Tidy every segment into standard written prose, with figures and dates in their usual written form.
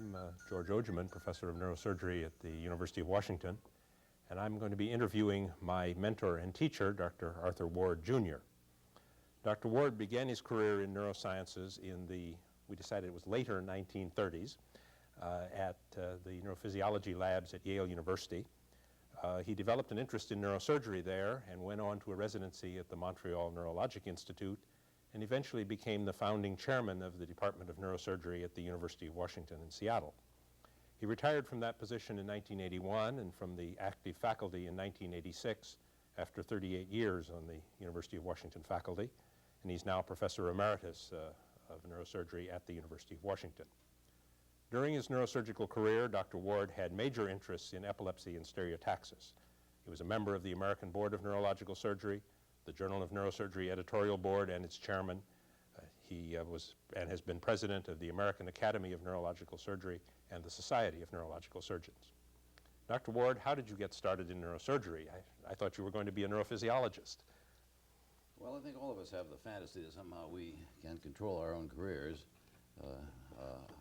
I'm George Ojemann, professor of neurosurgery at the University of Washington, and I'm going to be interviewing my mentor and teacher, Dr. Arthur Ward, Jr. Dr. Ward began his career in neurosciences in the, we decided it was later 1930s, at the neurophysiology labs at Yale University. He developed an interest in neurosurgery there and went on to a residency at the Montreal Neurological Institute and eventually became the founding chairman of the Department of Neurosurgery at the University of Washington in Seattle. He retired from that position in 1981 and from the active faculty in 1986 after 38 years on the University of Washington faculty, and he's now professor emeritus of neurosurgery at the University of Washington. During his neurosurgical career, Dr. Ward had major interests in epilepsy and stereotaxis. He was a member of the American Board of Neurological Surgery, the Journal of Neurosurgery editorial board and its chairman. He was and has been president of the American Academy of Neurological Surgery and the Society of Neurological Surgeons. Dr. Ward, how did you get started in neurosurgery? I thought you were going to be a neurophysiologist. Well, I think all of us have the fantasy that somehow we can control our own careers.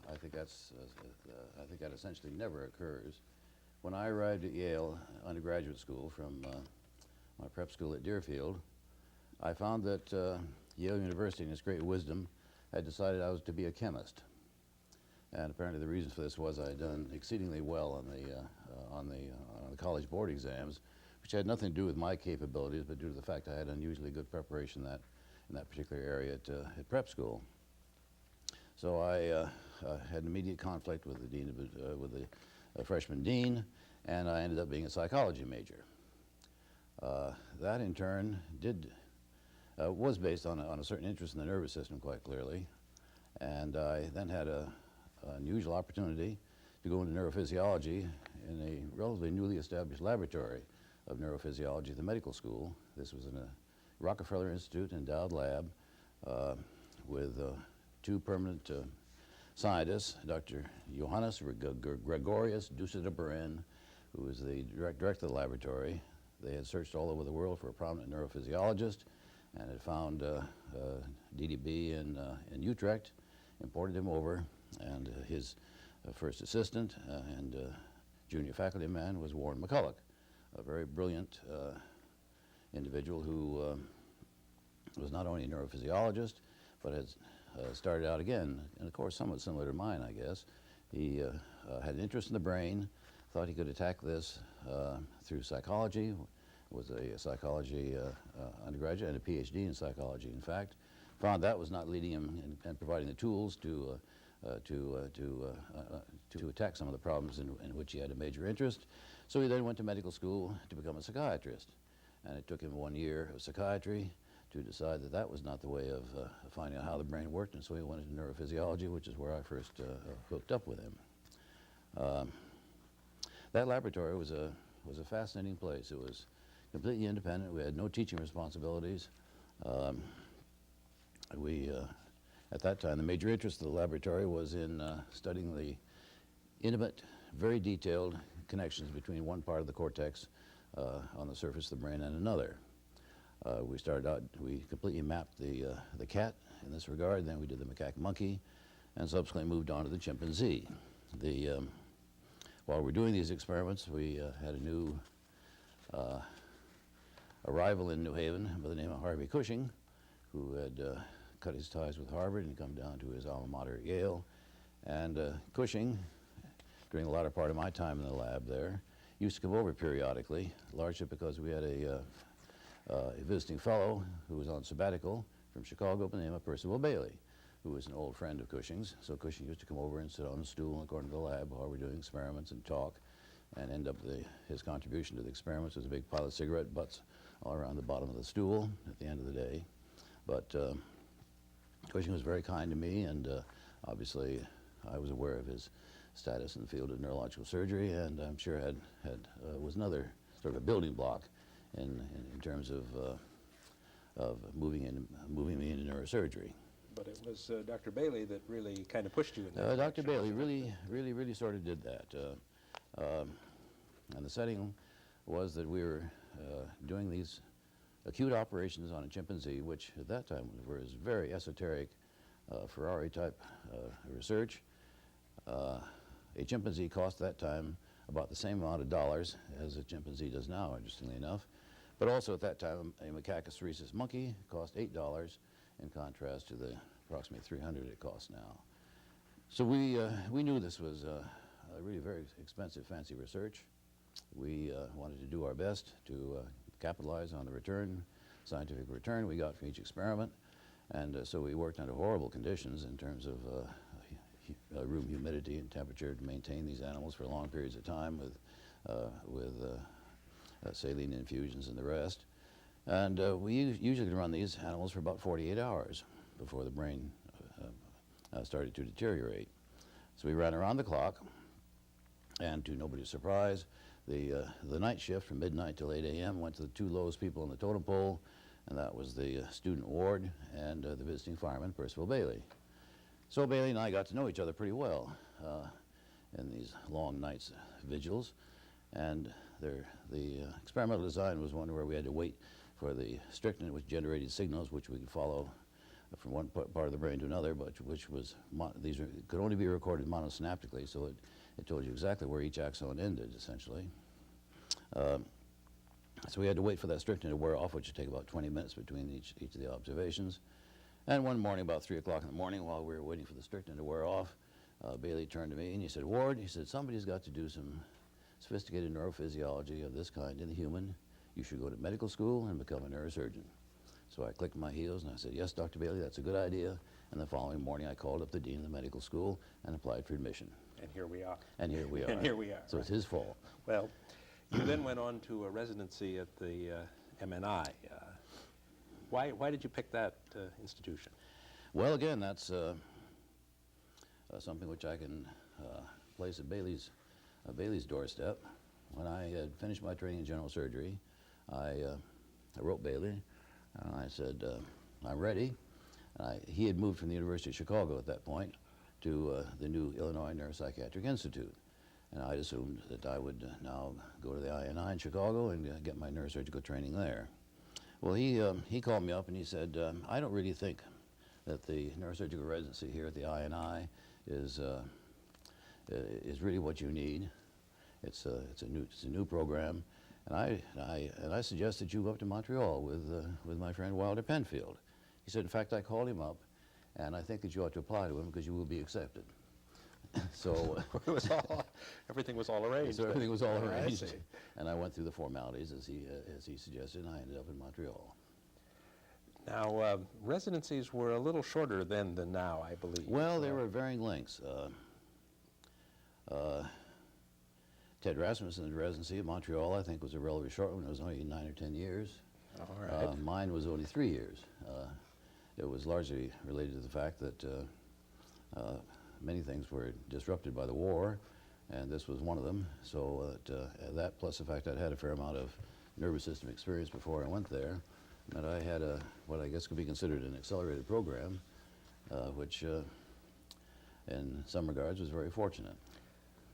I think that essentially never occurs. When I arrived at Yale undergraduate school from my prep school at Deerfield, I found that Yale University, in its great wisdom, had decided I was to be a chemist. And apparently the reason for this was I had done exceedingly well on the college board exams, which had nothing to do with my capabilities, but due to the fact I had unusually good preparation in that particular area at prep school. So I had an immediate conflict with the dean with the freshman dean, and I ended up being a psychology major. That in turn was based on a certain interest in the nervous system, quite clearly, and I then had an unusual opportunity to go into neurophysiology in a relatively newly established laboratory of neurophysiology at the medical school. This was in a Rockefeller Institute endowed lab with two permanent scientists, Dr. Johannes Gregorius Ducet-Abarin, who was the director of the laboratory. They had searched all over the world for a prominent neurophysiologist and had found DDB in Utrecht, imported him over, and his first assistant and junior faculty man was Warren McCulloch, a very brilliant individual who was not only a neurophysiologist, but had started out again, and of course somewhat similar to mine, I guess. He had an interest in the brain, thought he could attack this through psychology, was a psychology undergraduate and a PhD in psychology, in fact. Found that was not leading him and providing the tools to attack some of the problems in which he had a major interest. So he then went to medical school to become a psychiatrist. And it took him 1 year of psychiatry to decide that that was not the way of finding out how the brain worked, and so he went into neurophysiology, which is where I first hooked up with him. That laboratory was a fascinating place. It was completely independent. We had no teaching responsibilities. At that time, the major interest of the laboratory was in studying the intimate, very detailed connections between one part of the cortex on the surface of the brain and another. We started out, we completely mapped the cat in this regard, then we did the macaque monkey, and subsequently moved on to the chimpanzee. While we were doing these experiments, we had a new arrival in New Haven by the name of Harvey Cushing, who had cut his ties with Harvard and come down to his alma mater at Yale. And Cushing, during the latter part of my time in the lab there, used to come over periodically, largely because we had a visiting fellow who was on sabbatical from Chicago by the name of Percival Bailey, who was an old friend of Cushing's. So Cushing used to come over and sit on a stool in the corner of the lab while we were doing experiments and talk, and end up his contribution to the experiments was a big pile of cigarette butts all around the bottom of the stool at the end of the day. But Cushing was very kind to me, and obviously I was aware of his status in the field of neurological surgery, and I'm sure was another sort of a building block in terms of moving me into neurosurgery. But it was Dr. Bailey that really kind of pushed you in that Dr. direction. Bailey really sort of did that. And the setting was that we were doing these acute operations on a chimpanzee, which at that time was very esoteric Ferrari-type research. A chimpanzee cost at that time about the same amount of dollars as a chimpanzee does now, interestingly enough. But also at that time, a macaque rhesus monkey cost $8 in contrast to the approximately $300 it costs now. So we knew this was really very expensive, fancy research. We wanted to do our best to capitalize on the return, scientific return we got from each experiment. And so we worked under horrible conditions in terms of room humidity and temperature to maintain these animals for long periods of time with saline infusions and the rest. And we usually run these animals for about 48 hours before the brain started to deteriorate. So we ran around the clock, and to nobody's surprise, the night shift from midnight till 8 a.m. went to the two lowest people on the totem pole, and that was the student ward and the visiting fireman, Percival Bailey. So Bailey and I got to know each other pretty well in these long nights vigils, and the experimental design was one where we had to wait for the strychnine, which generated signals which we could follow from one part of the brain to another, but which was could only be recorded monosynaptically, so it told you exactly where each axon ended, essentially. So we had to wait for that strychnine to wear off, which would take about 20 minutes between each of the observations. And one morning, about 3 o'clock in the morning, while we were waiting for the strychnine to wear off, Bailey turned to me and he said, "Ward," he said, "somebody's got to do some sophisticated neurophysiology of this kind in the human. You should go to medical school and become a neurosurgeon." So I clicked my heels and I said, "Yes, Dr. Bailey, that's a good idea." And the following morning, I called up the dean of the medical school and applied for admission. And here we are. And here we are. And here we are. So it's his fault. Well, you then went on to a residency at the MNI. Why did you pick that institution? Well, again, that's something which I can place at Bailey's doorstep. When I had finished my training in general surgery, I wrote Bailey, and I said, "I'm ready." He had moved from the University of Chicago at that point to the new Illinois Neuropsychiatric Institute. And I'd assumed that I would now go to the INI in Chicago and get my neurosurgical training there. Well, he called me up and he said, "I don't really think that the neurosurgical residency here at the INI is really what you need. It's a new program, and I suggest that you go up to Montreal with my friend Wilder Penfield." He said, "In fact, I called him up, and I think that you ought to apply to him because you will be accepted." So everything was all arranged. So everything was all I arranged, see. and I went through the formalities as he suggested, and I ended up in Montreal. Now, residencies were a little shorter then than now, I believe. Well, they were at varying lengths. Ted Rasmussen's residency at Montreal, I think, was a relatively short one. It was only 9 or 10 years. All right. Mine was only 3 years. It was largely related to the fact that many things were disrupted by the war, and this was one of them. So that plus the fact I'd had a fair amount of nervous system experience before I went there, meant I had what I guess could be considered an accelerated program, which in some regards was very fortunate.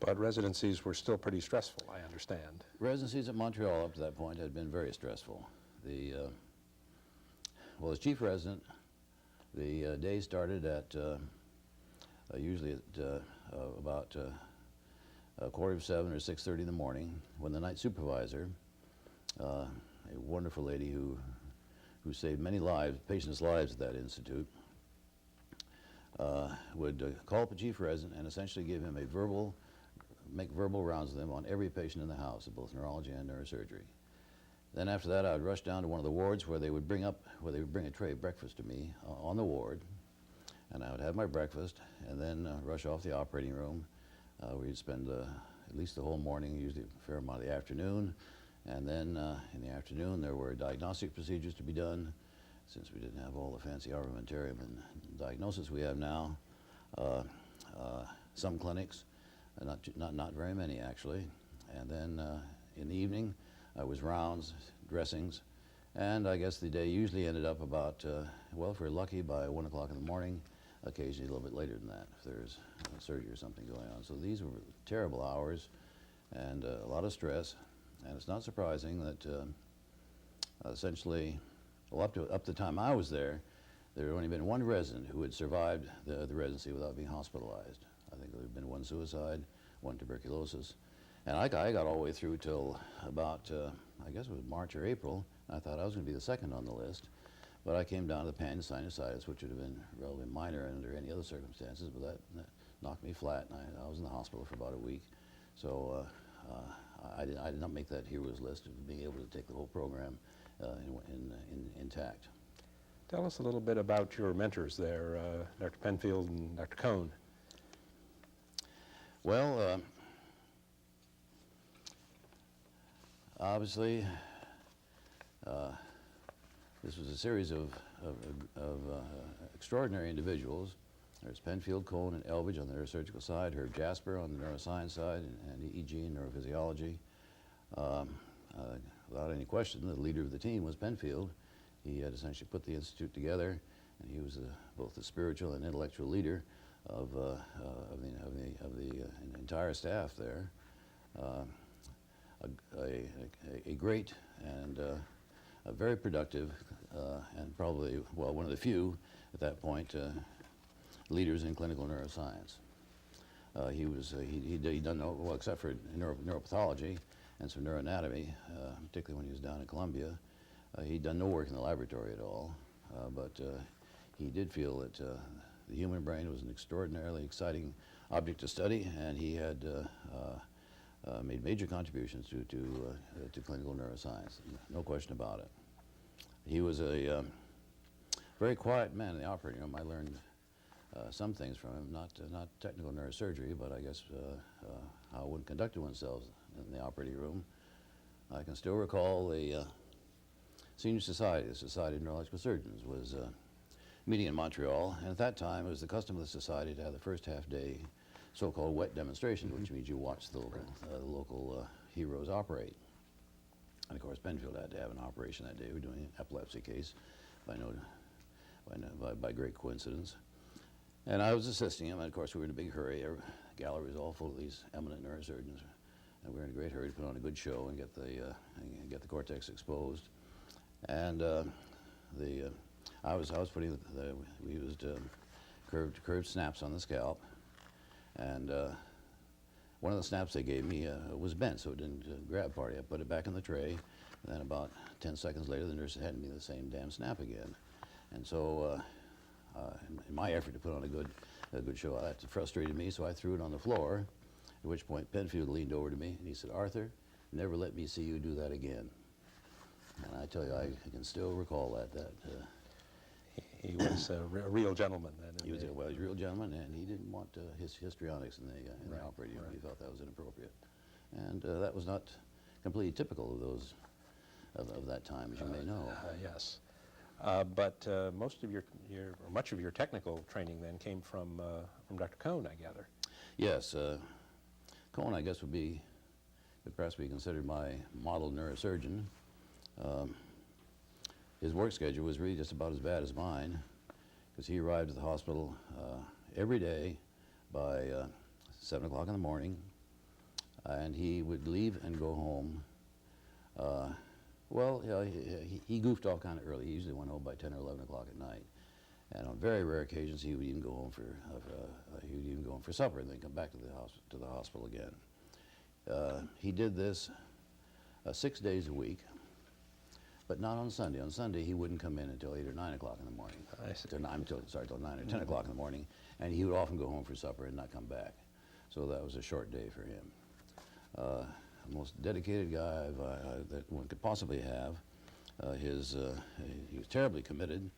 But residencies were still pretty stressful, I understand. Residencies at Montreal up to that point had been very stressful. Well, as chief resident, the day started at usually at about 7:15 or 6:30 in the morning, when the night supervisor, a wonderful lady who saved many lives, patients' lives at that institute, would call up a chief resident and essentially give him make verbal rounds with him on every patient in the house, both neurology and neurosurgery. Then after that, I would rush down to one of the wards where they would bring a tray of breakfast to me on the ward, and I would have my breakfast, and then rush off the operating room. We'd spend at least the whole morning, usually a fair amount of the afternoon, and then in the afternoon there were diagnostic procedures to be done, since we didn't have all the fancy armamentarium and diagnosis we have now. Some clinics, not very many actually, and then in the evening was rounds, dressings, and I guess the day usually ended up about, well, if we're lucky, by 1 o'clock in the morning, occasionally a little bit later than that if there's surgery or something going on. So these were terrible hours and a lot of stress, and it's not surprising that essentially, well, up to the time I was there had only been one resident who had survived the residency without being hospitalized. I think there had been one suicide, one tuberculosis. And I got all the way through till about, I guess it was March or April. I thought I was going to be the second on the list. But I came down to the pan-sinusitis, which would have been relatively minor under any other circumstances, but that knocked me flat, and I was in the hospital for about a week. So I did not make that heroes list of being able to take the whole program intact. Tell us a little bit about your mentors there, Dr. Penfield and Dr. Cohn. Well, obviously, this was a series of extraordinary individuals. There's Penfield, Cohn, and Elbridge on the neurosurgical side, Herb Jasper on the neuroscience side, and E.G. in neurophysiology. Without any question, the leader of the team was Penfield. He had essentially put the institute together, and he was both the spiritual and intellectual leader of the entire staff there. A great and a very productive and probably, well, one of the few at that point leaders in clinical neuroscience. He'd done no, well, except for neuropathology and some neuroanatomy, particularly when he was down in Columbia. He'd done no work in the laboratory at all, but he did feel that the human brain was an extraordinarily exciting object to study, and he had made major contributions to clinical neuroscience, no question about it. He was a very quiet man in the operating room. I learned some things from him, not technical neurosurgery, but I guess how one conducted oneself in the operating room. I can still recall the Senior Society, the Society of Neurological Surgeons, was meeting in Montreal, and at that time it was the custom of the society to have the first half-day so-called wet demonstration, which means you watch the local heroes operate. And of course, Penfield had to have an operation that day. We were doing an epilepsy case by great coincidence. And I was assisting him, and of course we were in a big hurry. Our gallery was all full of these eminent neurosurgeons, and we were in a great hurry to put on a good show and get the cortex exposed. And I was putting we used curved snaps on the scalp, and one of the snaps they gave me was bent, so it didn't grab party. I put it back in the tray, and then about 10 seconds later, the nurse handed me the same damn snap again. And so, in my effort to put on a good show, that frustrated me, so I threw it on the floor. At which point, Penfield leaned over to me and he said, "Arthur, never let me see you do that again." And I tell you, I can still recall that. He was a real gentleman then. He was a real gentleman, and he didn't want his histrionics in the operating room. He felt that was inappropriate, and that was not completely typical of those of that time, as you may know. Yes, but much of your technical training then came from Dr. Cohn, I gather. Yes, Cohn, I guess, could perhaps be considered my model neurosurgeon. His work schedule was really just about as bad as mine, because he arrived at the hospital every day by 7 o'clock in the morning, and he would leave and go home. Well, he goofed off kind of early. He usually went home by 10 or 11 o'clock at night, and on very rare occasions he would even go home for supper and then come back to the hospital again. He did this 6 days a week. But not on Sunday. On Sunday, he wouldn't come in until 8 or 9 o'clock in the morning. I see. Till 9 or 10 o'clock in the morning. And he would often go home for supper and not come back. So that was a short day for him. The most dedicated guy that one could possibly have. He was terribly committed.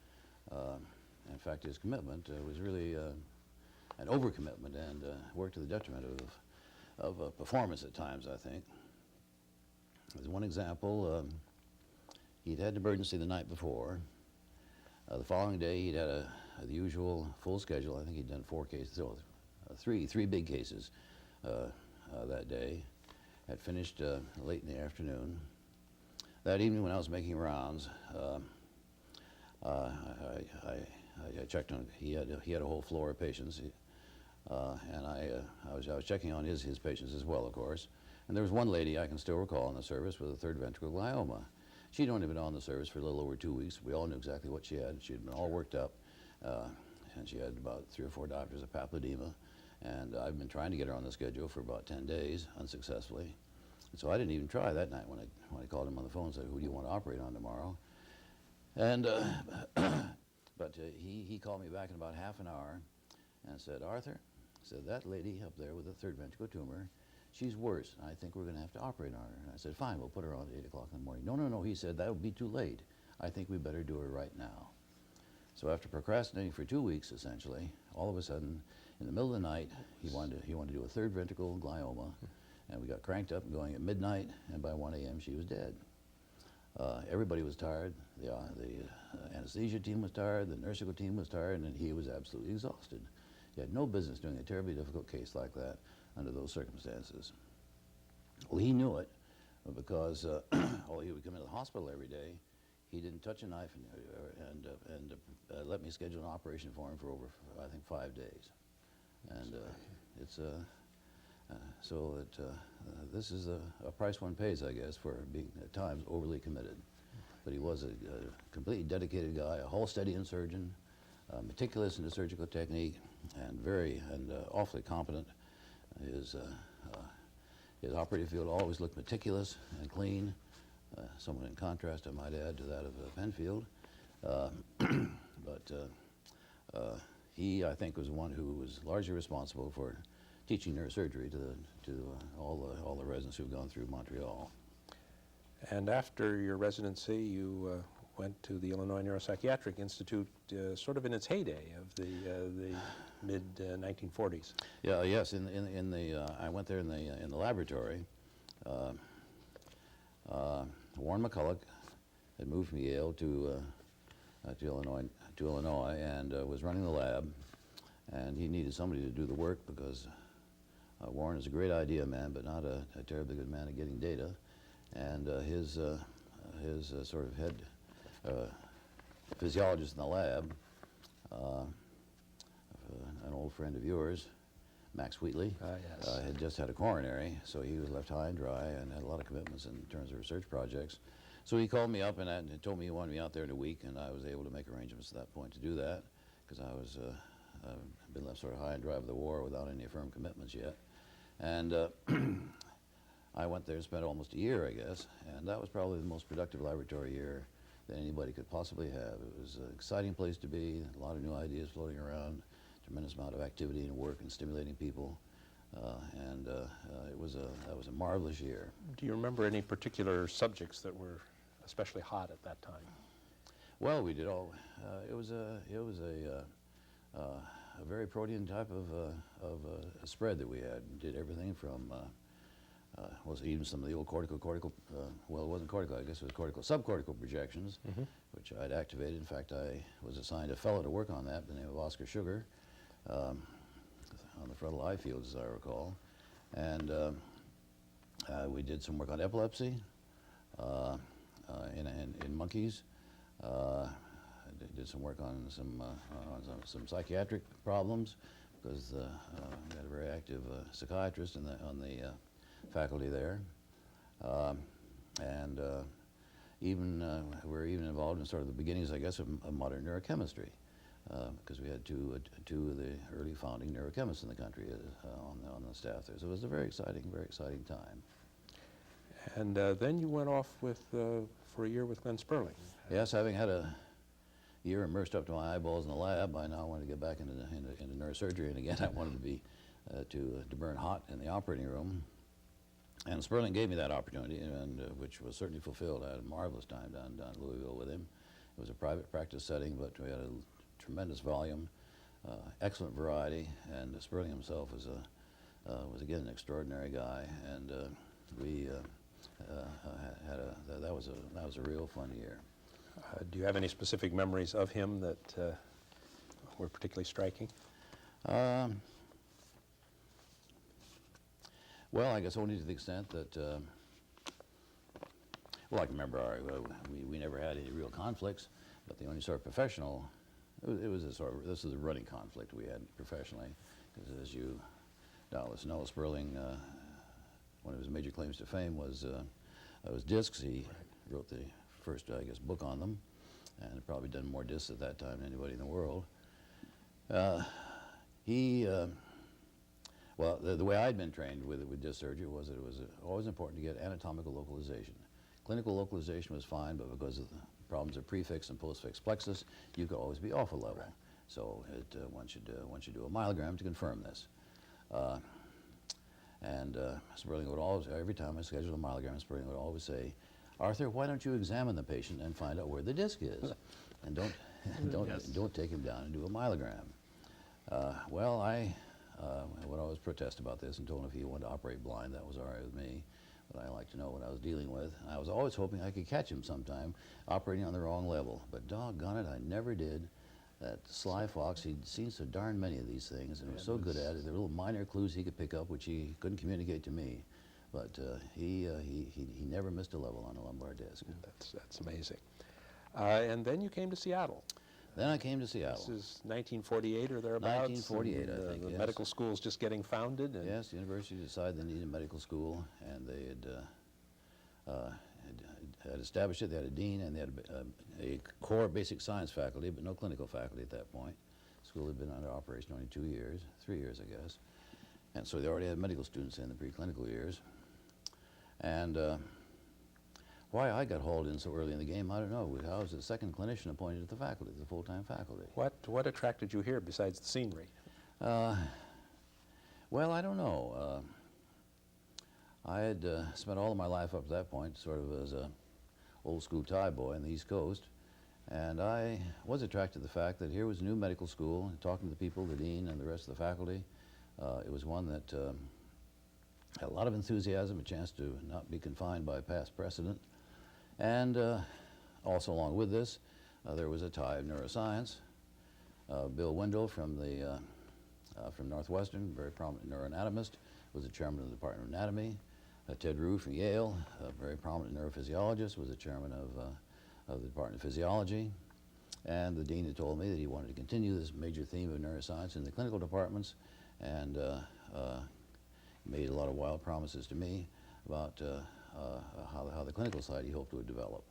In fact, his commitment was really an overcommitment and worked to the detriment of performance at times, I think. There's one example. He'd had an emergency the night before. The following day, he'd had the usual full schedule. I think he'd done 4 cases, three big cases that day. Had finished late in the afternoon. That evening, when I was making rounds, I checked on. He had a whole floor of patients, and I was checking on his patients as well, of course. And there was one lady I can still recall in the service with a third ventricle glioma. She'd only been on the service for a little over 2 weeks. We all knew exactly what she had. She had been all worked up, and she had about 3 or 4 doctors of papilledema, And I've been trying to get her on the schedule for about 10 days, unsuccessfully. And so I didn't even try that night when I called him on the phone and said, who do you want to operate on tomorrow? And, but he called me back in about half an hour and said, Arthur, said, that lady up there with the third ventricle tumor, she's worse. I think we're going to have to operate on her. And I said, fine, we'll put her on at 8 o'clock in the morning. No, no, no, he said, that would be too late. I think we better do her right now. So after procrastinating for 2 weeks, essentially, all of a sudden, in the middle of the night, he wanted to do a third ventricle glioma, and we got cranked up and going at midnight, and by 1 a.m. she was dead. Everybody was tired. The anesthesia team was tired, the nursical team was tired, and he was absolutely exhausted. He had no business doing a terribly difficult case like that under those circumstances. Well, he knew it because although he would come into the hospital every day, he didn't touch a knife and let me schedule an operation for him for over, I think, 5 days. And it's so that this is a price one pays, I guess, for being at times overly committed. But he was a completely dedicated guy, a Hallstedian surgeon, meticulous in the surgical technique, and awfully competent. His operating field always looked meticulous and clean. Somewhat in contrast, I might add, to that of Penfield. He, I think, was the one who was largely responsible for teaching neurosurgery to all the residents who've gone through Montreal. And after your residency, you went to the Illinois Neuropsychiatric Institute, sort of in its heyday of the mid-1940s. Yeah, yes. I went there in the laboratory. Warren McCulloch had moved from Yale to Illinois, and was running the lab, and he needed somebody to do the work because Warren is a great idea man, but not a terribly good man at getting data, and his sort of head physiologist in the lab, an old friend of yours, Max Wheatley, yes. Had just had a coronary, so he was left high and dry and had a lot of commitments in terms of research projects. So he called me up and told me he wanted me out there in a week, and I was able to make arrangements at that point to do that because I was been left sort of high and dry with the war without any firm commitments yet. And I went there and spent almost a year, I guess, and that was probably the most productive laboratory year that anybody could possibly have. It was an exciting place to be, a lot of new ideas floating around, tremendous amount of activity and work and stimulating people, that was a marvelous year. Do you remember any particular subjects that were especially hot at that time? Well, we did all. It was a very protean type of spread that we had. We did everything from was even some of the old cortical. Well, it wasn't cortical. I guess it was cortical subcortical projections, which I'd activated. In fact, I was assigned a fellow to work on that by the name of Oscar Sugar, on the frontal eye fields, as I recall, and we did some work on epilepsy in monkeys. Did some work on some psychiatric problems because we had a very active psychiatrist on the faculty there, and we're even involved in sort of the beginnings, I guess, of modern neurochemistry. Because we had two of the early founding neurochemists in the country on the staff there. So it was a very exciting time. And then you went off for a year with Glenn Spurling. Yes, having had a year immersed up to my eyeballs in the lab, I now wanted to get back into neurosurgery, and again I wanted to be to burn hot in the operating room. And Spurling gave me that opportunity, and which was certainly fulfilled. I had a marvelous time down in Louisville with him. It was a private practice setting, but we had a tremendous volume, excellent variety, and Spurling himself was again an extraordinary guy, and that was a real fun year. Do you have any specific memories of him that were particularly striking? Well, I guess only to the extent that well, I can remember we never had any real conflicts, but the only sort of professional. It was this is a running conflict we had professionally, because as you doubtless know, Spurling, one of his major claims to fame was discs. He wrote the first, I guess, book on them, and had probably done more discs at that time than anybody in the world. He Well, the way I'd been trained with disc surgery was that it was always important to get anatomical localization. Clinical localization was fine, but because of the problems of prefix and postfix plexus, you could always be off a level. Right. So one should do a myelogram to confirm this. Spurling would always, every time I scheduled a myelogram, Spurling would always say, "Arthur, why don't you examine the patient and find out where the disc is, and don't take him down and do a myelogram." Well, I would always protest about this and told him if he wanted to operate blind, that was all right with me. But I like to know what I was dealing with. I was always hoping I could catch him sometime operating on the wrong level. But doggone it, I never did. That sly fox, he'd seen so darn many of these things and was so good at it. There were little minor clues he could pick up which he couldn't communicate to me. But he never missed a level on a lumbar disc. That's amazing. And then you came to Seattle. Then I came to Seattle. This is 1948 or thereabouts. 1948, I think, The yes. medical school's just getting founded. And Yes, the university decided they needed a medical school, and they had established it. They had a dean, and they had a core basic science faculty, but no clinical faculty at that point. The school had been under operation only 2 years, 3 years, I guess. And so they already had medical students in the preclinical years. And why I got hauled in so early in the game, I don't know. I was the second clinician appointed to the faculty, the full-time faculty. what attracted you here besides the scenery? Well, I don't know. I had spent all of my life up to that point sort of as a old-school Thai boy on the East Coast, and I was attracted to the fact that here was a new medical school, talking to the people, the dean and the rest of the faculty. It was one that had a lot of enthusiasm, a chance to not be confined by past precedent. And also along with this, there was a tie of neuroscience. Bill Wendell from Northwestern, very prominent neuroanatomist, was the chairman of the Department of Anatomy. Ted Rue from Yale, a very prominent neurophysiologist, was the chairman of the Department of Physiology. And the dean had told me that he wanted to continue this major theme of neuroscience in the clinical departments, and made a lot of wild promises to me about how the clinical side he hoped would develop.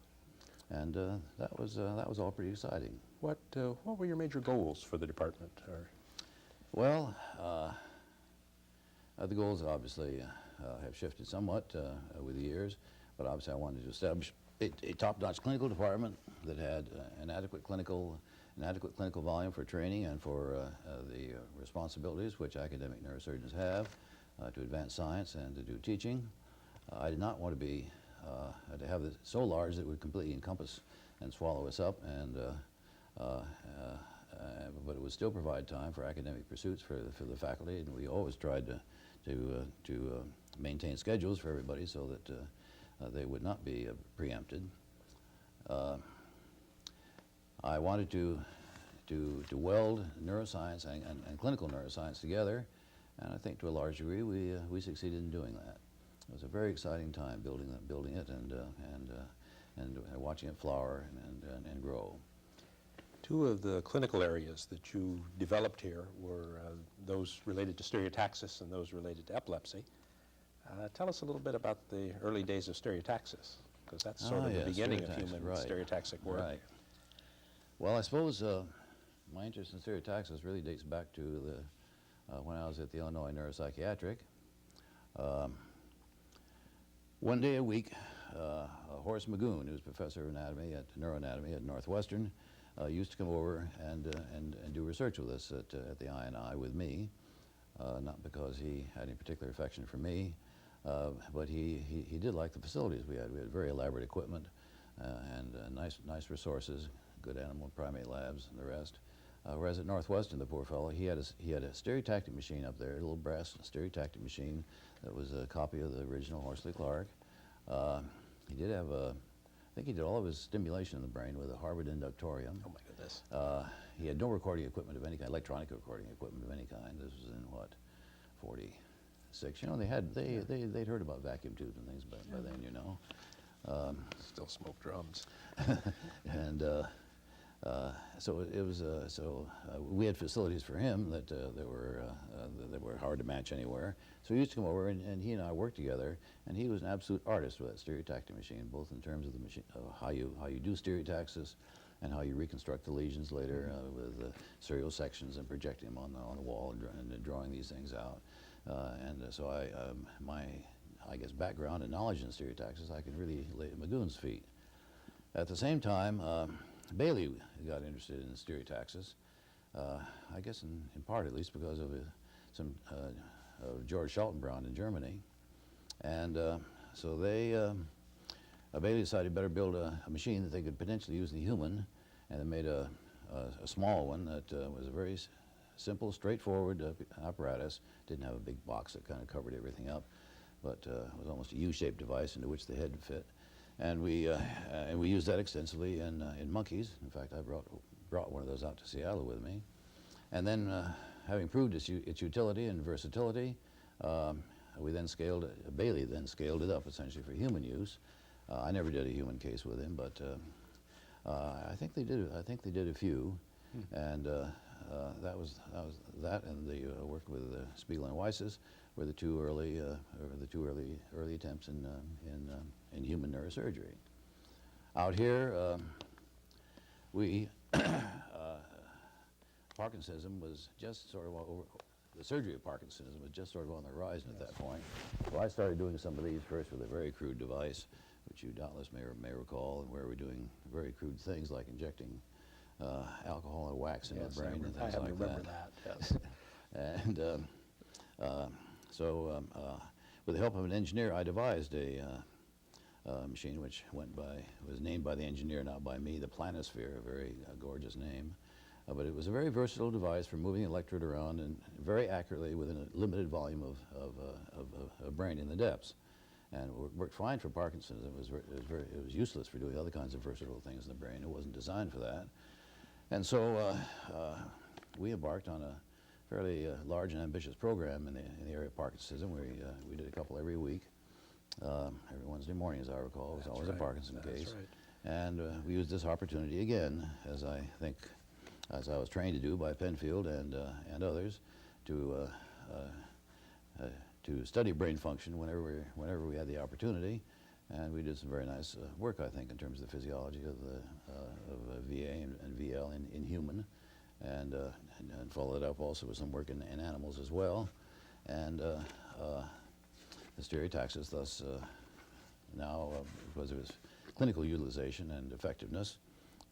And that was all pretty exciting. What were your major goals for the department? Well, the goals obviously have shifted somewhat with the years, but obviously I wanted to establish a top-notch clinical department that had an adequate clinical volume for training and for the responsibilities which academic neurosurgeons have to advance science and to do teaching. I did not want to be to have it so large that it would completely encompass and swallow us up, and but it would still provide time for academic pursuits for the faculty, and we always tried to maintain schedules for everybody so that they would not be preempted. I wanted to weld neuroscience and clinical neuroscience together, and I think to a large degree we succeeded in doing that. It was a very exciting time building it and watching it flower and grow. Two of the clinical areas that you developed here were those related to stereotaxis and those related to epilepsy. Tell us a little bit about the early days of stereotaxis, because that's sort of the beginning of human stereotaxic work. Right. Well, I suppose my interest in stereotaxis really dates back to when I was at the Illinois Neuropsychiatric. One day a week, Horace Magoon, who was professor of neuroanatomy at Northwestern, used to come over and do research with us at the INI with me, not because he had any particular affection for me, but he did like the facilities we had. We had very elaborate equipment and nice resources, good animal primate labs and the rest. Whereas at Northwestern, the poor fellow, he had a stereotactic machine up there, a little brass stereotactic machine that was a copy of the original Horsley Clark. He did have I think he did all of his stimulation in the brain with a Harvard inductorium. Oh my goodness. He had no recording equipment of any kind, electronic recording equipment of any kind. This was in what, 46? You know, they'd heard about vacuum tubes and things by then, you know. Still smoke drums. And so it was. We had facilities for him that were hard to match anywhere. So he used to come over, and he and I worked together. And he was an absolute artist with that stereotactic machine, both in terms of the machine, how you do stereotaxis, and how you reconstruct the lesions later with serial sections and projecting them on the wall and drawing these things out. So my, I guess, background and knowledge in stereotaxis, I can really lay at Magoon's feet. At the same time, Bailey got interested in stereotaxis, I guess in part at least because of George Schaltenbrand in Germany. And so Bailey decided better build a machine that they could potentially use the human, and they made a small one that was a very simple, straightforward apparatus. Didn't have a big box that kind of covered everything up, but was almost a U-shaped device into which the head would fit. And we used that extensively in monkeys. In fact, I brought one of those out to Seattle with me. And then, having proved its utility and versatility, we then scaled it. Bailey then scaled it up essentially for human use. I never did a human case with him, but I think they did. I think they did a few, and that and the work with Spiegel and Weiss's were the two early attempts in human neurosurgery. Out here, Parkinsonism was just sort of the surgery of Parkinsonism was just sort of on the horizon at that point. So I started doing some of these first with a very crude device, which you doubtless may recall, and where we're doing very crude things like injecting alcohol or wax in the brain and things like remember that. Yes. And with the help of an engineer, I devised a machine which was named by the engineer, not by me, the Planisphere, a very gorgeous name. But it was a very versatile device for moving the electrode around and very accurately within a limited volume of brain in the depths. And it worked fine for Parkinson's. It was useless for doing other kinds of versatile things in the brain. It wasn't designed for that. And so we embarked on a fairly large and ambitious program in the area of Parkinsonism. We did a couple every week, every Wednesday morning, as I recall. It was always a Parkinson case. Right. And we used this opportunity again, as I was trained to do by Penfield and others, to study brain function whenever we had the opportunity, and we did some very nice work, I think, in terms of the physiology of VA and VL in human, and followed it up also with some work in animals as well, and the stereotaxis thus now, because of its clinical utilization and effectiveness,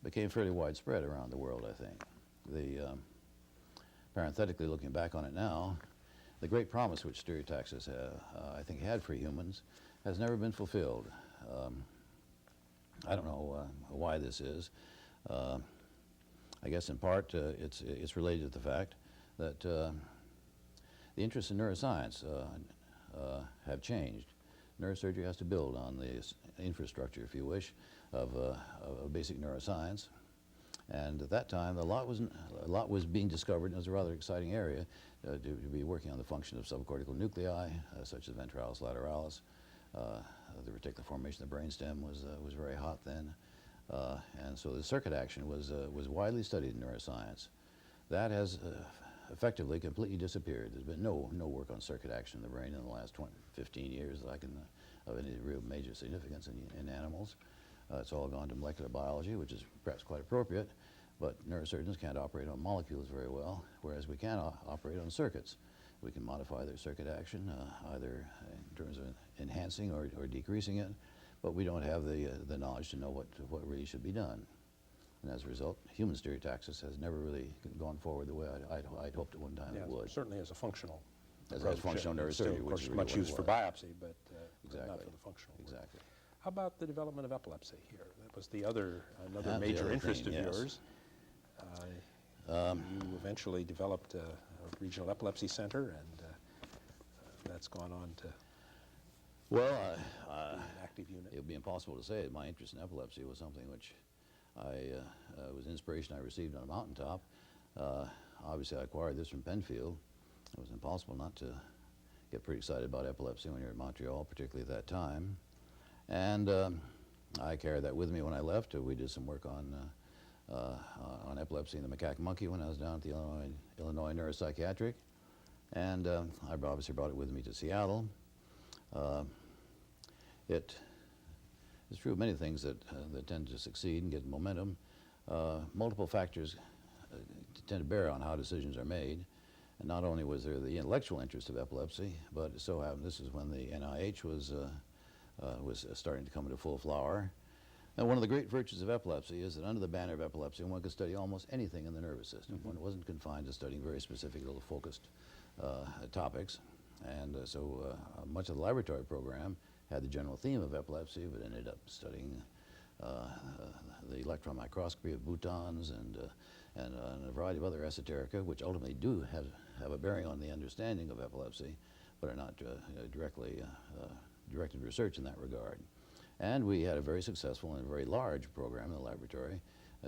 became fairly widespread around the world, I think. Parenthetically, looking back on it now, the great promise which stereotaxis I think had for humans has never been fulfilled. I don't know why this is. I guess in part it's related to the fact that the interests in neuroscience have changed. Neurosurgery has to build on the infrastructure, if you wish, of basic neuroscience. And at that time, a lot was being discovered, and it was a rather exciting area to be working on the function of subcortical nuclei, such as ventralis lateralis. The reticular formation of the brainstem was very hot then, and so the circuit action was widely studied in neuroscience. That has effectively completely disappeared. There's been no work on circuit action in the brain in the last 15 years that I can of any real major significance in animals. It's all gone to molecular biology, which is perhaps quite appropriate, but neurosurgeons can't operate on molecules very well, whereas we can operate on circuits. We can modify their circuit action, either in terms of enhancing or decreasing it, but we don't have the knowledge to know what really should be done. And as a result, human stereotaxis has never really gone forward the way I'd hoped at one time it would. Certainly as a functional As approach, functional and still, neurosurgery, of which course, is really much what it used for was. biopsy, but Exactly. not for the functional work. Exactly. How about the development of epilepsy here? That was another That's major the other interest thing, of yes. yours. You eventually developed a regional epilepsy center, and that's gone on to Well, be an active unit. it would be impossible to say. My interest in epilepsy was something which was an inspiration I received on a mountaintop. Obviously, I acquired this from Penfield. It was impossible not to get pretty excited about epilepsy when you're in Montreal, particularly at that time. And I carried that with me when I left. We did some work on epilepsy in the macaque monkey when I was down at the Illinois Neuropsychiatric. And I obviously brought it with me to Seattle. It's true of many things that tend to succeed and get momentum. Multiple factors tend to bear on how decisions are made. And not only was there the intellectual interest of epilepsy, but it so happened this is when the NIH was starting to come into full flower. And one of the great virtues of epilepsy is that under the banner of epilepsy, one could study almost anything in the nervous system. One wasn't confined to studying very specific little focused topics. And so much of the laboratory program had the general theme of epilepsy, but ended up studying the electron microscopy of boutons and a variety of other esoterica, which ultimately do have a bearing on the understanding of epilepsy, but are not directly directed research in that regard. And we had a very successful and very large program in the laboratory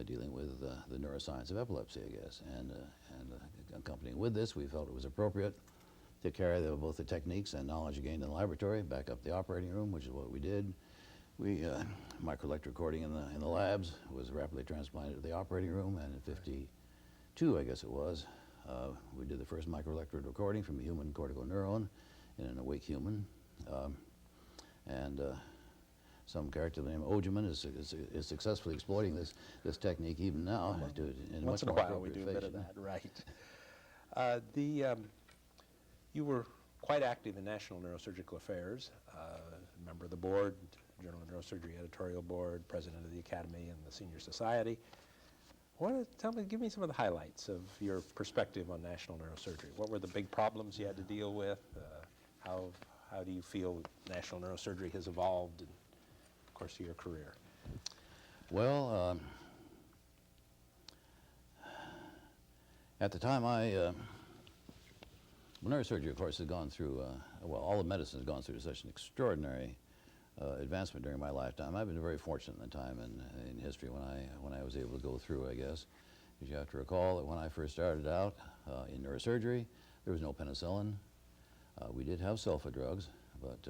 dealing with the neuroscience of epilepsy, I guess. And accompanying with this, we felt it was appropriate to carry both the techniques and knowledge gained in the laboratory back up the operating room, which is what we did. We microelectrocording in the labs was rapidly transplanted to the operating room, and in '52, I guess it was, we did the first microelectrode recording from a human cortical neuron in an awake human. Some character named Ojemann is successfully exploiting this technique even now. Once in a while we do a bit of that, right. You were quite active in national neurosurgical affairs, member of the board, Journal of Neurosurgery editorial board, president of the Academy and the Senior Society. Give me some of the highlights of your perspective on national neurosurgery. What were the big problems you had to deal with? How do you feel national neurosurgery has evolved in the course of your career? Well, at the time neurosurgery, of course, has gone through, well, all of medicine has gone through such an extraordinary advancement during my lifetime. I've been very fortunate in the time in history when I was able to go through, I guess. Because you have to recall that when I first started out in neurosurgery, there was no penicillin. We did have sulfa drugs, but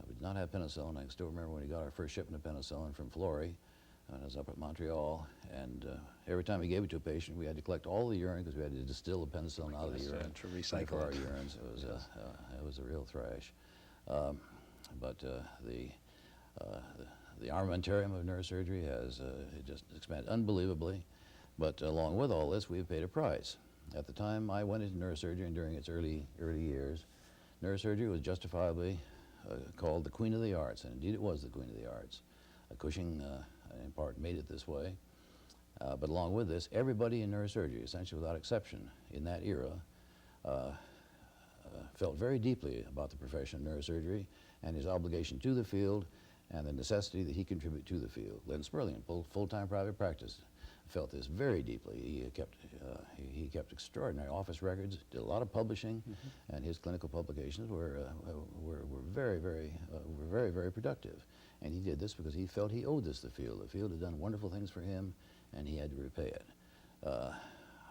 we did not have penicillin. I can still remember when we got our first shipment of penicillin from Florey. I was up at Montreal, and every time we gave it to a patient, we had to collect all the urine because we had to distill the penicillin out of the urine to recycle our urines. It was a real thrash. But the armamentarium of neurosurgery has just expanded unbelievably. But along with all this, we've paid a price. At the time I went into neurosurgery and during its early years, neurosurgery was justifiably called the queen of the arts, and indeed it was the queen of the arts. Cushing, in part, made it this way. But along with this, everybody in neurosurgery, essentially without exception, in that era, felt very deeply about the profession of neurosurgery and his obligation to the field and the necessity that he contribute to the field. Len Spurling, in full-time private practice, felt this very deeply. He kept extraordinary office records, did a lot of publishing, and his clinical publications were very, very productive. And he did this because he felt he owed this to the field. The field had done wonderful things for him, and he had to repay it.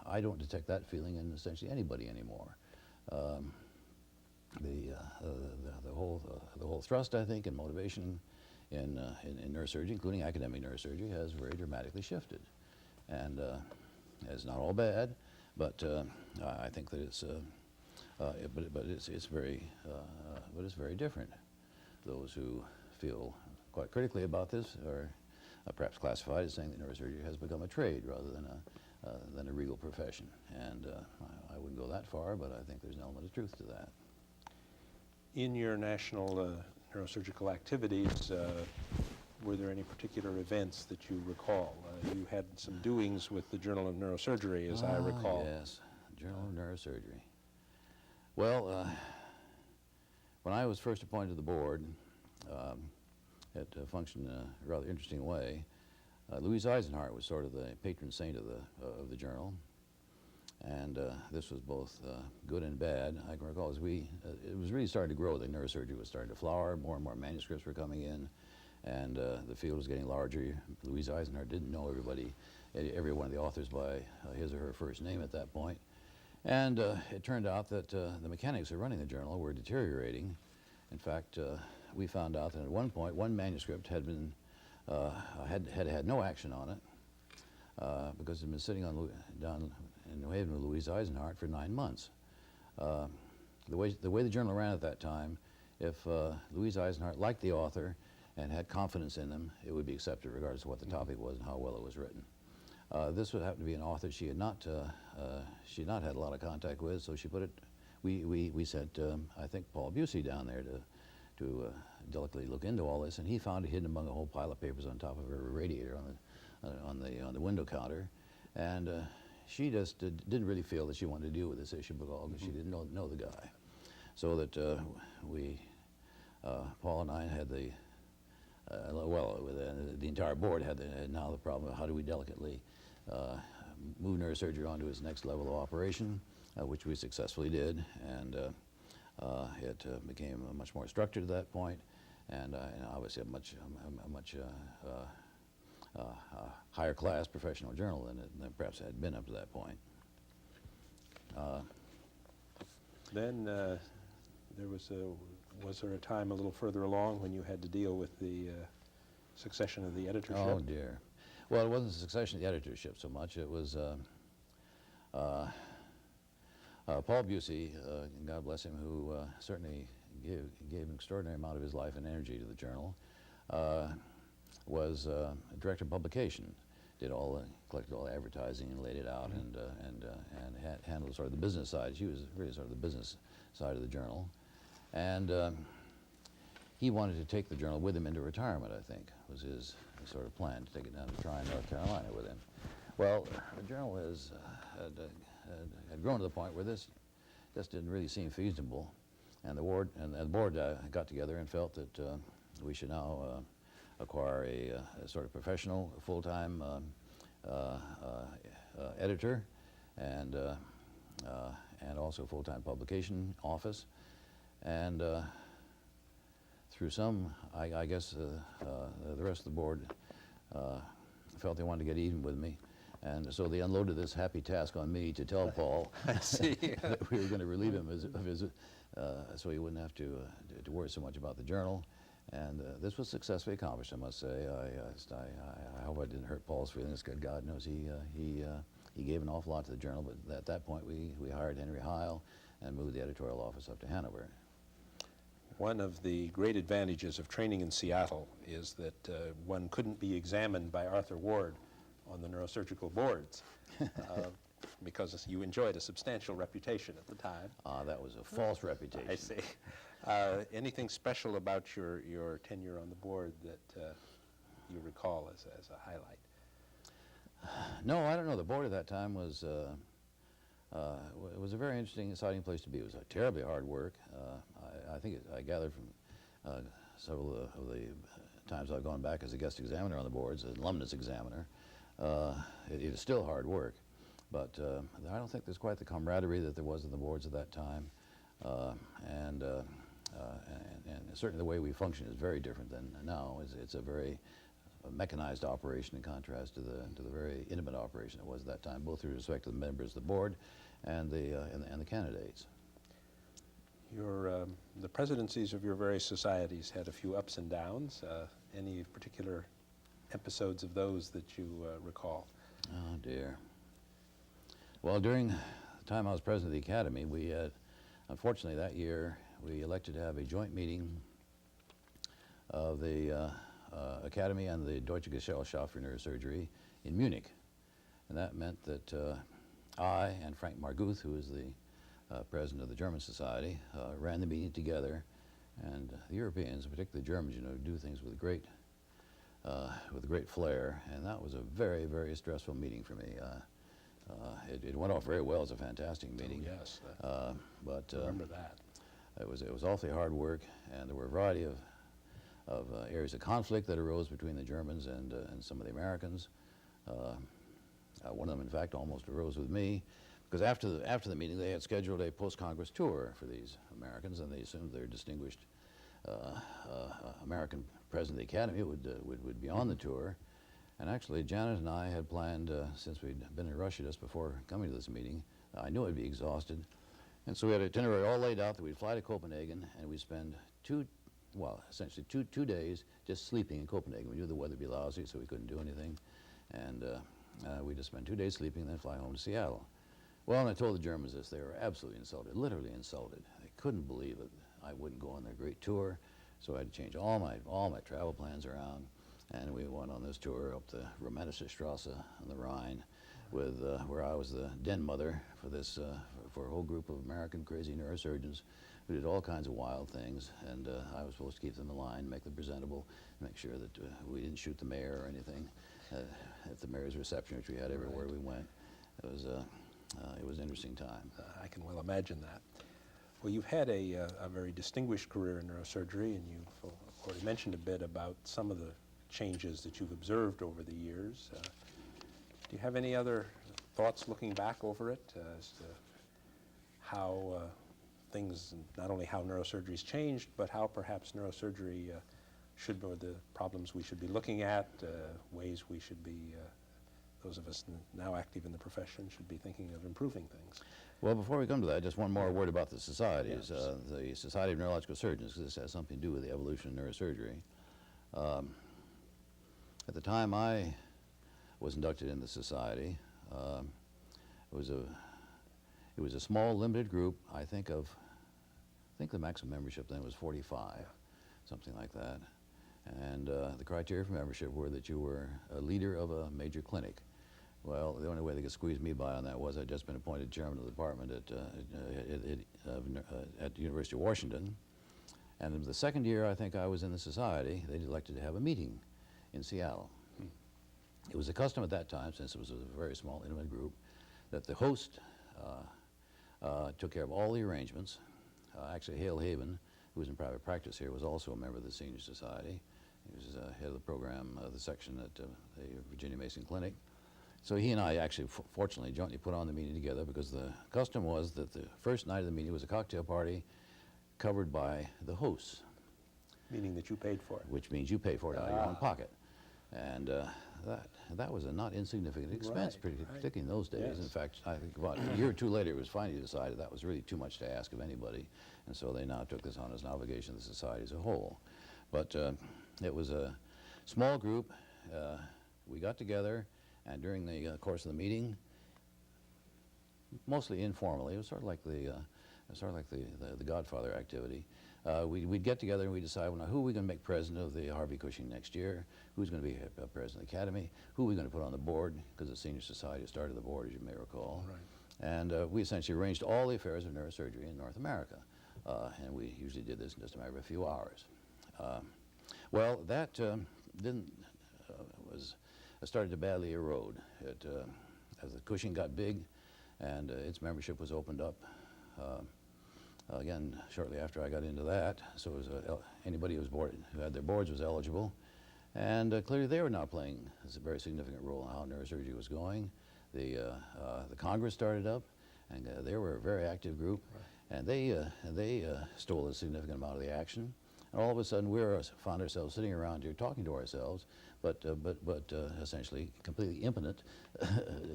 I don't detect that feeling in essentially anybody anymore. The whole thrust, I think, and motivation in neurosurgery, including academic neurosurgery, has very dramatically shifted. And it's not all bad, but I think that it's very different. Those who feel quite critically about this are perhaps classified as saying that neurosurgery has become a trade rather than a regal profession. And I wouldn't go that far, but I think there's an element of truth to that. In your national neurosurgical activities, were there any particular events that you recall? You had some doings with the Journal of Neurosurgery, as I recall. Yes, Journal of Neurosurgery. Well, when I was first appointed to the board, it functioned in a rather interesting way. Louise Eisenhardt was sort of the patron saint of the journal, and this was both good and bad. I can recall as it was really starting to grow. The neurosurgery was starting to flower. More and more manuscripts were coming in, and the field was getting larger. Louise Eisenhardt didn't know every one of the authors by his or her first name at that point. And it turned out that the mechanics of running the journal were deteriorating. In fact, we found out that at one point, one manuscript had had no action on it because it had been sitting down in New Haven with Louise Eisenhardt for 9 months. The way the journal ran at that time, if Louise Eisenhardt liked the author and had confidence in them, it would be accepted regardless of what the topic was and how well it was written. This would happen to be an author she had not had a lot of contact with, so she put it. We sent I think Paul Bucy down there to delicately look into all this, and he found it hidden among a whole pile of papers on top of her radiator on the window counter, and she just didn't really feel that she wanted to deal with this issue because she didn't know the guy, so that Paul and I had the entire board had now the problem of how do we delicately move neurosurgery onto its next level of operation, which we successfully did, and it became much more structured at that point, and obviously a much higher class professional journal than perhaps had been up to that point. Then was there a time a little further along when you had to deal with the succession of the editorship? Oh dear. Well, it wasn't the succession of the editorship so much. It was Paul Bucy, God bless him, who certainly gave an extraordinary amount of his life and energy to the journal, was director of publication, collected all the advertising and laid it out, and handled sort of the business side. She was really sort of the business side of the journal, and he wanted to take the journal with him into retirement, I think, was his sort of plan, to take it down to Tryon, North Carolina with him. Well, the journal had grown to the point where this just didn't really seem feasible, and the board got together and felt that we should now acquire a sort of professional, full-time editor, and also full-time publication office, and through some, I guess the rest of the board felt they wanted to get even with me, and so they unloaded this happy task on me to tell Paul that we were going to relieve him of his so he wouldn't have to worry so much about the journal. And this was successfully accomplished, I must say. I hope I didn't hurt Paul's feelings. Good God knows he gave an awful lot to the journal, but at that point we hired Henry Heil and moved the editorial office up to Hanover. One of the great advantages of training in Seattle is that one couldn't be examined by Arthur Ward on the neurosurgical boards because you enjoyed a substantial reputation at the time. That was a false reputation. I see. Anything special about your tenure on the board that you recall as a highlight? No, I don't know. The board at that time was it was a very interesting, exciting place to be. It was a terribly hard work. I think I gathered from several of the times I've gone back as a guest examiner on the boards, an alumnus examiner. It is still hard work, but I don't think there's quite the camaraderie that there was in the boards at that time, and certainly the way we function is very different than now. It's a very mechanized operation in contrast to the very intimate operation it was at that time, both with respect to the members of the board and the candidates. The presidencies of your various societies had a few ups and downs. Any particular episodes of those that you recall? Oh dear. Well, during the time I was president of the Academy, we had, unfortunately that year, we elected to have a joint meeting of the Academy and the Deutsche Gesellschaft für Neurosurgery in Munich. And that meant that I and Frank Marguth, who is the president of the German Society, ran the meeting together. And the Europeans, particularly the Germans, do things with great flair. And that was a very, very stressful meeting for me. It went off very well. It was a fantastic meeting. Oh, yes. But remember that. It was awfully hard work, and there were a variety of areas of conflict that arose between the Germans and some of the Americans. One of them, in fact, almost arose with me, because after the meeting, they had scheduled a post-Congress tour for these Americans, and they assumed their distinguished American president of the Academy would be on the tour. And actually, Janet and I had planned, since we'd been in Russia just before coming to this meeting, I knew I'd be exhausted. And so we had an itinerary all laid out that we'd fly to Copenhagen, and we'd spend essentially two days just sleeping in Copenhagen. We knew the weather would be lousy, so we couldn't do anything. And we just spent 2 days sleeping and then fly home to Seattle. Well, and I told the Germans this. They were absolutely insulted, literally insulted. They couldn't believe that I wouldn't go on their great tour, so I had to change all my travel plans around. And we went on this tour up the Romantische on the Rhine, with where I was the den mother for this for a whole group of American crazy neurosurgeons who did all kinds of wild things, and I was supposed to keep them in line, make them presentable, make sure that we didn't shoot the mayor or anything at the mayor's reception, which we had everywhere we went. It was an interesting time. I can well imagine that. Well, you've had a very distinguished career in neurosurgery, and you've already mentioned a bit about some of the changes that you've observed over the years. Do you have any other thoughts looking back over it as to how things, not only how neurosurgery's changed, but how perhaps neurosurgery should, or the problems we should be looking at, ways we should be, those of us now active in the profession should be thinking of improving things? Well, before we come to that, just one more word about the societies. Yes. The Society of Neurological Surgeons, because this has something to do with the evolution of neurosurgery. At the time I was inducted in the society, it was a small, limited group. I think the maximum membership then was 45, something like that. And the criteria for membership were that you were a leader of a major clinic. Well, the only way they could squeeze me by on that was I'd just been appointed chairman of the department at the University of Washington. And in the second year I think I was in the society, they'd elected to have a meeting in Seattle. It was a custom at that time, since it was a very small, intimate group, that the host took care of all the arrangements. Actually, Hale Haven, who was in private practice here, was also a member of the Senior Society. He was head of the program, the section at the Virginia Mason Clinic. So he and I actually, fortunately, jointly put on the meeting together, because the custom was that the first night of the meeting was a cocktail party covered by the hosts. Meaning that you paid for it. Which means you pay for it out of your own pocket. And that was a not insignificant expense, Right, particularly in those days. Yes. In fact, I think about a year or two later, it was finally decided that was really too much to ask of anybody. And so they now took this on as an obligation of the society as a whole. But it was a small group. We got together, and during the course of the meeting, mostly informally, it was sort of like the Godfather activity. We'd get together and we'd decide, well, now, who are we going to make president of the Harvey Cushing next year? Who's going to be president of the Academy? Who are we going to put on the board? Because the Senior Society started the board, as you may recall. Right. And we essentially arranged all the affairs of neurosurgery in North America. And we usually did this in just a matter of a few hours. Well, that started to badly erode. As the Cushing got big and its membership was opened up, again, shortly after I got into that, so it was anybody who had their boards was eligible, and clearly they were now playing a very significant role in how neurosurgery was going. The Congress started up, and they were a very active group, right. And they stole a significant amount of the action. And all of a sudden, we found ourselves sitting around here talking to ourselves, but essentially completely impotent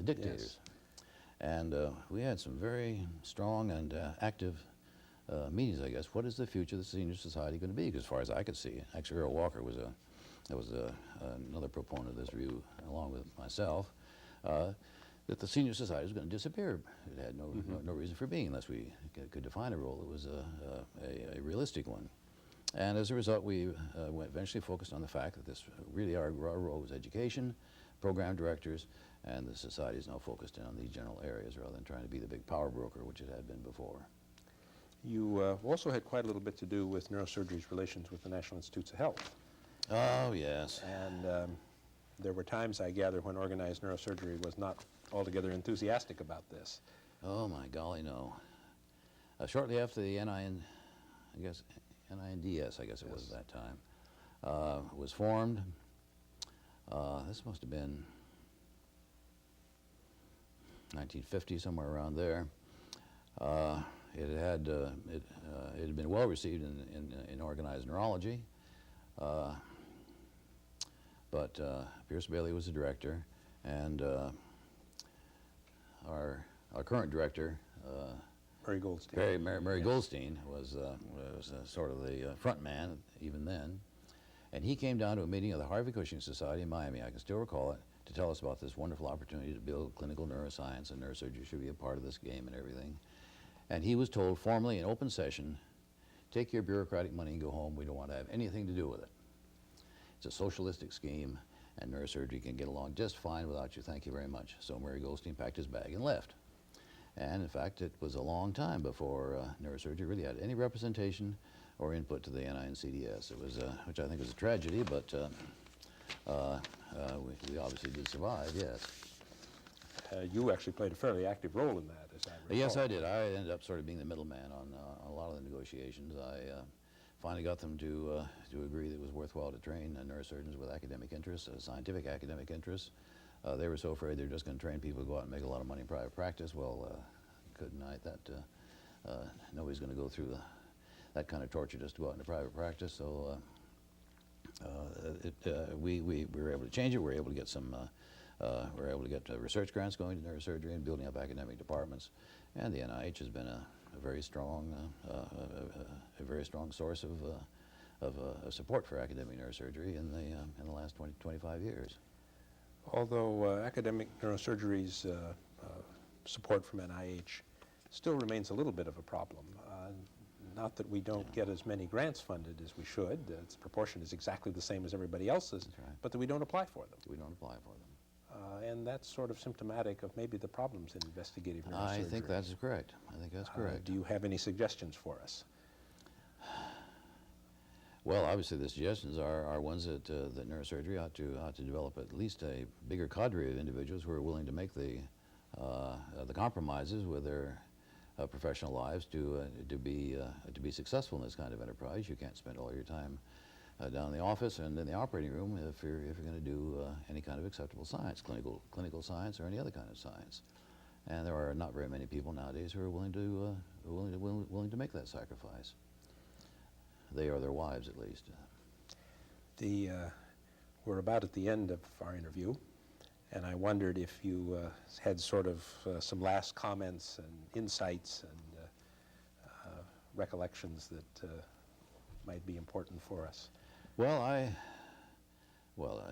dictators. Yes. And we had some very strong and active meetings, I guess. What is the future of the Senior Society going to be? Because as far as I could see, actually Earl Walker was another proponent of this view, along with myself, that the Senior Society was going to disappear. It had no reason for being unless we could define a role that was a realistic one. And as a result, we eventually focused on the fact that this really our role was education, program directors, and the society is now focused in on these general areas rather than trying to be the big power broker, which it had been before. You also had quite a little bit to do with neurosurgery's relations with the National Institutes of Health. Oh, yes. And there were times, I gather, when organized neurosurgery was not altogether enthusiastic about this. Oh, my golly, no. Shortly after the NINDS, I guess it was at that time, was formed. This must have been 1950, somewhere around there. It had been well received in organized neurology, but Pierce Bailey was the director, and our current director, Murray Goldstein. Murray Goldstein was sort of the front man even then, and he came down to a meeting of the Harvey Cushing Society in Miami, I can still recall it, to tell us about this wonderful opportunity to build clinical neuroscience, and neurosurgery should be a part of this game and everything. And he was told formally in open session, take your bureaucratic money and go home, we don't want to have anything to do with it. It's a socialistic scheme, and neurosurgery can get along just fine without you. Thank you very much. So Murray Goldstein packed his bag and left. And in fact, it was a long time before neurosurgery really had any representation or input to the NINDS. It was, which I think was a tragedy, but we obviously did survive, yes. You actually played a fairly active role in that, as I recall. Yes, I did. I ended up sort of being the middleman on a lot of the negotiations. I finally got them to agree that it was worthwhile to train neurosurgeons with academic interests, scientific academic interests. They were so afraid they were just going to train people to go out and make a lot of money in private practice. Well, good night. That nobody's going to go through that kind of torture just to go out into private practice. So we were able to change it. We were able to get some. We were able to get research grants going to neurosurgery and building up academic departments. And the NIH has been a very strong source of support for academic neurosurgery in the last 25 years. Although academic neurosurgery's support from NIH still remains a little bit of a problem. Not that we don't get as many grants funded as we should. Its proportion is exactly the same as everybody else's, right. but that we don't apply for them. We don't apply for them. And that's sort of symptomatic of maybe the problems in investigative neurosurgery. I think that's correct. I think that's correct. Do you have any suggestions for us? Well, obviously the suggestions are ones that that neurosurgery ought to develop at least a bigger cadre of individuals who are willing to make the compromises with their professional lives to be successful in this kind of enterprise. You can't spend all your time down in the office and in the operating room if you're going to do any kind of acceptable science, clinical science or any other kind of science. And there are not very many people nowadays who are willing to make that sacrifice. They or their wives, at least. We're about at the end of our interview, and I wondered if you had sort of some last comments and insights and recollections that might be important for us. Well,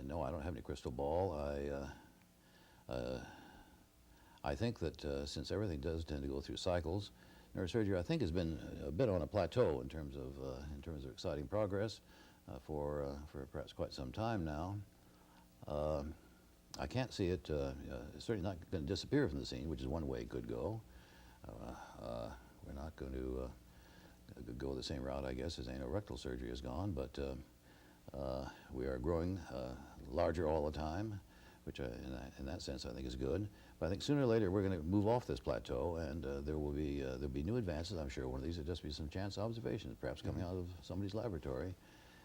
no, I don't have any crystal ball. I think that since everything does tend to go through cycles, neurosurgery, I think, has been a bit on a plateau in terms of exciting progress for perhaps quite some time now. I can't see it certainly not going to disappear from the scene, which is one way it could go. We're not going to go the same route, I guess, as anorectal surgery has gone, but we are growing larger all the time, which in that sense I think is good. But I think sooner or later we're going to move off this plateau, and there'll be new advances. I'm sure one of these will just be some chance observations, perhaps coming out of somebody's laboratory,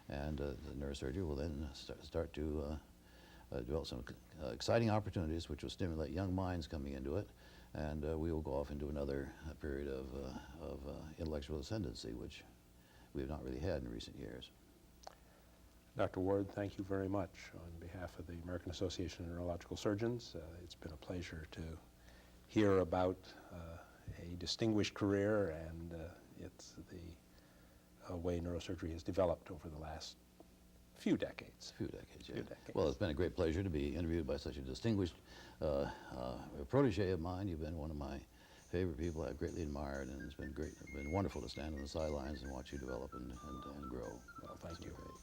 and the neurosurgery will then start to develop some exciting opportunities which will stimulate young minds coming into it, and we will go off into another period of intellectual ascendancy, which we have not really had in recent years. Dr. Ward, thank you very much on behalf of the American Association of Neurological Surgeons. It's been a pleasure to hear about a distinguished career and it's the way neurosurgery has developed over the last few decades. Few decades, yeah. Well, it's been a great pleasure to be interviewed by such a distinguished protege of mine. You've been one of my favorite people I've greatly admired, and it's been wonderful to stand on the sidelines and watch you develop and grow. Well, thank you. Great.